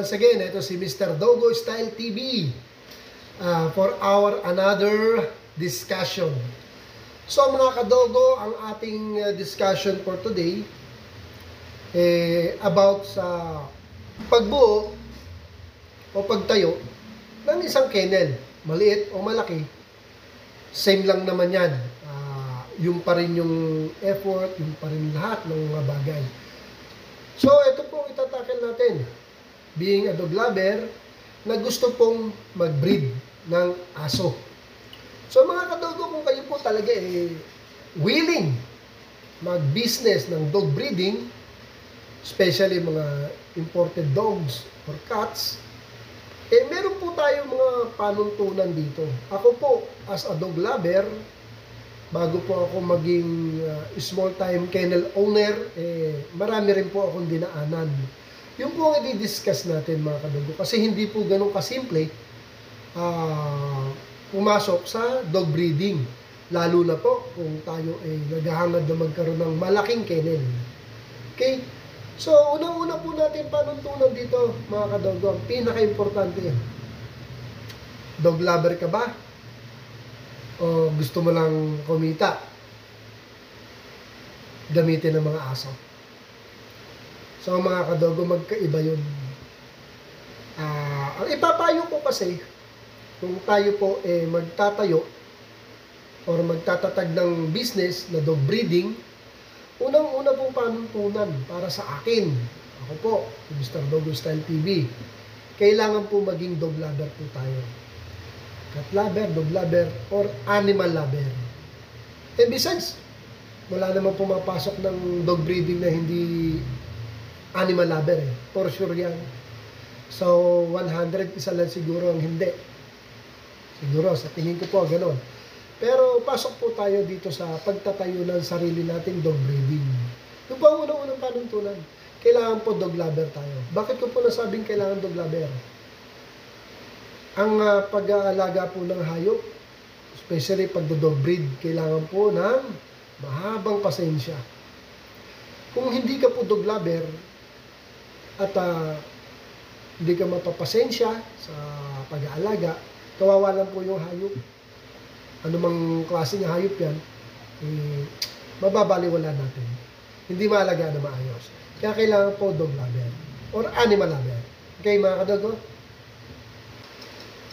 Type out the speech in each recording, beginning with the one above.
once again, ito si Mr. Dogo Style TV for our another discussion. So mga kadogo, ang ating discussion for today about sa pagbuo o pagtayo ng isang kennel, maliit o malaki, same lang naman yan. Yung pa rin yung effort, yung pa rin lahat ng mga bagay. So ito po itatakil natin, being a dog lover na gusto pong mag-breed ng aso. So mga kadogo, kung kayo po talaga willing mag-business ng dog breeding, especially mga imported dogs or cats, meron po tayong mga panuntunan dito. Ako po, as a dog lover, bago po ako maging small time kennel owner, marami rin po akong dinaanan. Yung po ang i-discuss natin mga kadogo, kasi hindi po ganun kasimple pumasok sa dog breeding. Lalo na po kung tayo ay naghahangad na magkaroon ng malaking kennel. Okay? So, unang-una po natin panuntunan dito mga kadogo, ang pinaka-importante. Dog lover ka ba? O gusto mo lang kumita? Gamitin ng mga aso. So mga kadogo, magkaiba yun. Ang ipapayo ko kasi, kung tayo po magtatayo or magtatatag ng business na dog breeding, unang-una pong panuntunan para sa akin, ako po, Mr. Dogo Style TV, kailangan po maging dog lover po tayo. Cat lover, dog lover, or animal lover. And besides, wala naman pumapasok ng dog breeding na hindi animal lover for sure yan. So 100 isa lang siguro ang hindi. Siguro sa tingin ko po ganoon. Pero pasok po tayo dito sa pagtatayo ng sarili nating dog breeding. Yung po ang unang-unang panuntunan, kailangan po dog lover tayo. Bakit ko po nasabing kailangan dog lover? Ang pag-aalaga po ng hayop, especially pagdo-dog breed, kailangan po ng mahabang pasensya. Kung hindi ka po dog lover at hindi ka mapapasensya sa pag-aalaga, kawawa lang po yung hayop. Ano mang klase ng hayop yan, mababaliwala natin. Hindi maalaga na maayos. Kaya kailangan po dog lover or animal lover. Okay mga kadogo?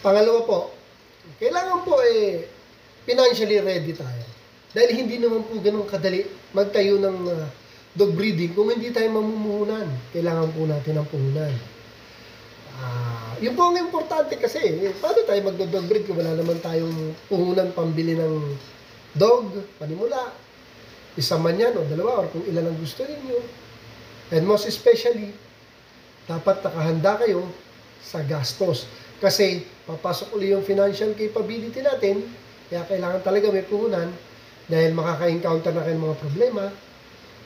Pangalawa po, kailangan po financially ready tayo. Dahil hindi naman po ganun kadali magtayo ng dog breeding kung hindi tayo mamumuhunan. Kailangan po natin ng puhunan. Yun po ang importante kasi, paano tayo magdo-dog breed kung wala naman tayong puhunan pambili ng dog, panimula, isa man yan o dalawa, or kung ilan ang gusto ninyo. And most especially, dapat nakahanda kayo sa gastos. Kasi papasok ulit yung financial capability natin, kaya kailangan talaga may puhunan dahil makaka-encounter na kayo ng mga problema,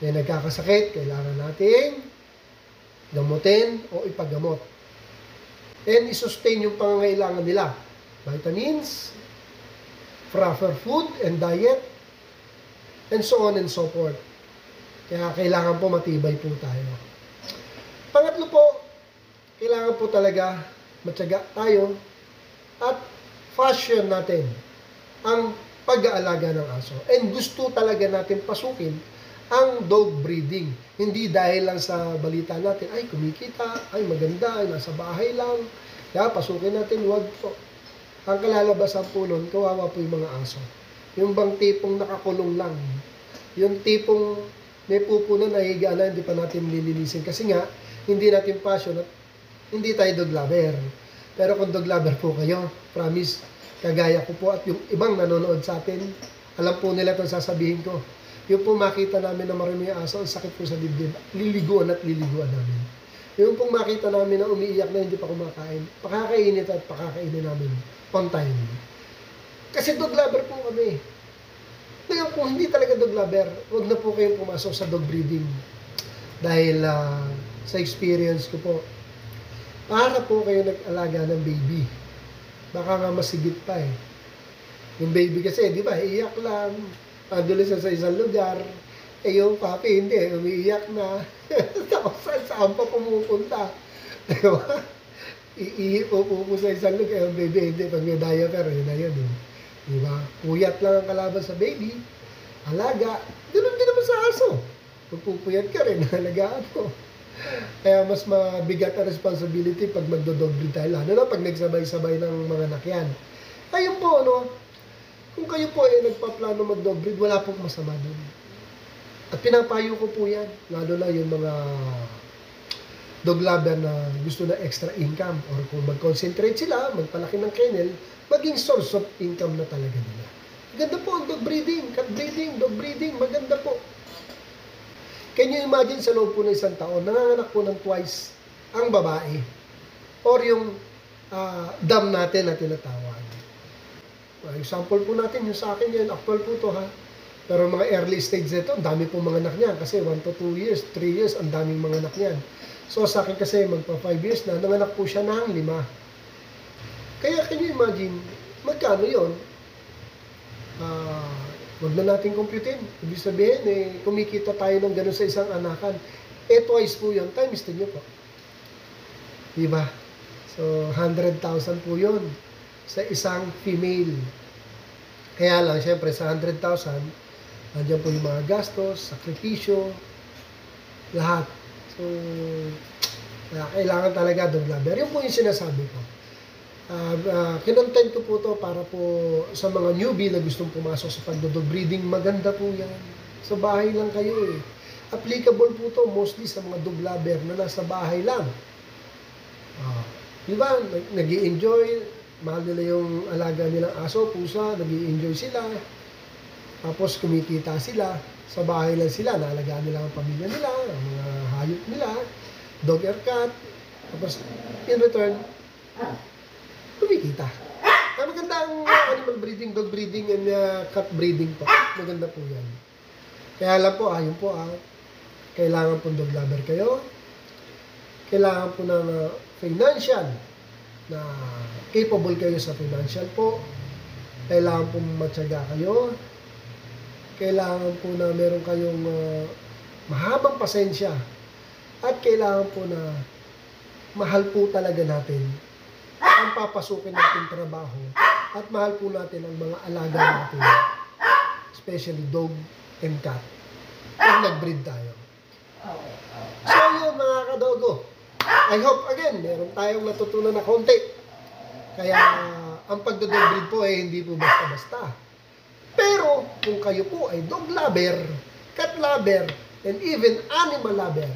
may nagkakasakit, kailangan natin gamutin o ipagamot. And isustain yung pangangailangan nila. Vitamins, proper food and diet, and so on and so forth. Kaya kailangan po matibay po tayo. Pangatlo po, kailangan po talaga matyaga tayo at fashion natin ang pag-aalaga ng aso. And gusto talaga natin pasukin ang dog breeding. Hindi dahil lang sa balita natin, ay kumikita, ay maganda, ay nasa bahay lang. Kaya pasukin natin, wag po. Ang kalalabasan po nun, kawawa po yung mga aso. Yung bang tipong nakakulong lang. Yung tipong may pupo na nahiga na, hindi pa natin nililinisin. Kasi nga, hindi natin passion at hindi tayo dog lover. Pero kung dog lover po kayo, promise, kagaya ko po at yung ibang nanonood sa atin, alam po nila itong sasabihin ko. Yung po makita namin na maraming aso, ang sakit po sa dibdib, liliguan at liliguan namin. Yung pong makita namin na umiiyak na hindi pa kumakain, pakakainin at pakakainin namin on time. Kasi dog lover po kami. Ngayon kung hindi talaga dog lover, huwag na po kayong pumasok sa dog breeding. Dahil sa experience ko po, para po kayo nag-alaga ng baby. Baka nga masigit pa Yung baby kasi, di ba, iiyak lang. Padulo siya sa isang lugar. Yung papi, hindi. Umiiyak na. Tapos saan pa pumupunta. Di ba? iiupo mo sa isang look, ang baby, hindi. Pag may diaper, yun na yun. Diba? Puyat lang ang kalaban sa baby. Alaga. Ganun din naman sa aso. Pupuyat ka rin, alagaan mo. Kaya mas mabigat ang responsibility pag magdo-dog breed tayo. Lalo na pag nagsabay-sabay ng mga anak yan. Ayun po, kung kayo po ay nagpaplano mag-dog breed, wala pong masama doon. At pinapayo ko po yan. Lalo na yung mga dog lover na gusto na extra income. Or kung mag-concentrate sila, magpalaki ng kennel, maging source of income na talaga nila. Maganda po ang dog breeding, cat breeding, dog breeding, maganda po. Can you imagine sa loob po ng isang taon, nanganganak po ng twice ang babae or yung dam natin na tinatawag. Example po natin, yung sa akin yan, actual po to ha. Pero mga early stage nito, ang dami po mga anak niyan kasi 1 to 2 years, 3 years, ang daming mga anak niyan. So sa akin kasi magpa 5 years na, nanganak po siya ng 5. Kaya can you imagine, magkano yun? Huwag na natin computein. Ibig sabihin, kumikita tayo ng gano'n sa isang anakan. Twice po yun, times 10 nyo po. Diba? So, 100,000 po yun sa isang female. Kaya lang, syempre, sa 100,000, nandiyan po yung mga gastos, sakripisyo, lahat. So, kailangan talaga dog lover. Yun po yung sinasabi ko. Kinontent ko po to para po sa mga newbie na gustong pumasok sa pagdodog breeding. Maganda po yan. Sa bahay lang kayo eh. Applicable po to mostly sa mga dog lover na nasa bahay lang. Diba? Nag-i-enjoy. Mahal nila yung alaga nilang aso, pusa. Nag-i-enjoy sila. Tapos kumikita sila. Sa bahay lang sila. Naalagaan nila ang pamilya nila, ang mga hayop nila, dog or cat. Tapos in return, kumikita. Maganda ang animal breeding, dog breeding, and cat breeding po. Maganda po yan. Kaya lang po, ayun po kailangan po dog lover kayo. Kailangan po ng financial na capable kayo sa financial po. Kailangan po matyaga kayo. Kailangan po na meron kayong mahabang pasensya. At kailangan po na mahal po talaga natin ang papasukin natin trabaho at mahal po natin ang mga alaga natin, especially dog and cat pag nag-breed tayo. So yun mga kadogo, I hope again meron tayong natutunan na konti. Kaya ang pagdodog breed po ay hindi po basta-basta. Pero kung kayo po ay dog lover, cat lover, and even animal lover,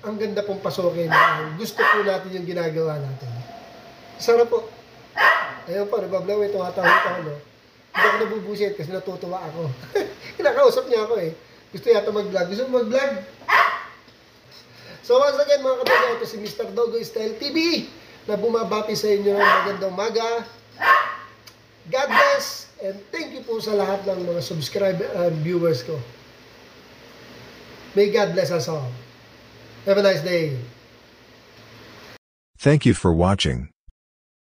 ang ganda pong pasukin. Gusto po natin yung ginagawa natin. Sarap po. Ayun po, nabablaw ito hatahon-tahon. Hindi ako nabubusit kasi natutuwa ako. Kinakausap niya ako eh. Gusto yata mag-vlog. Gusto mo mag-vlog? So once again mga kapatid, ito si Mr. Dogo Style TV na bumabati sa inyo ng magandang umaga. God bless and thank you po sa lahat ng mga subscriber and viewers ko. May God bless us all. Have a nice day. Thank you for watching.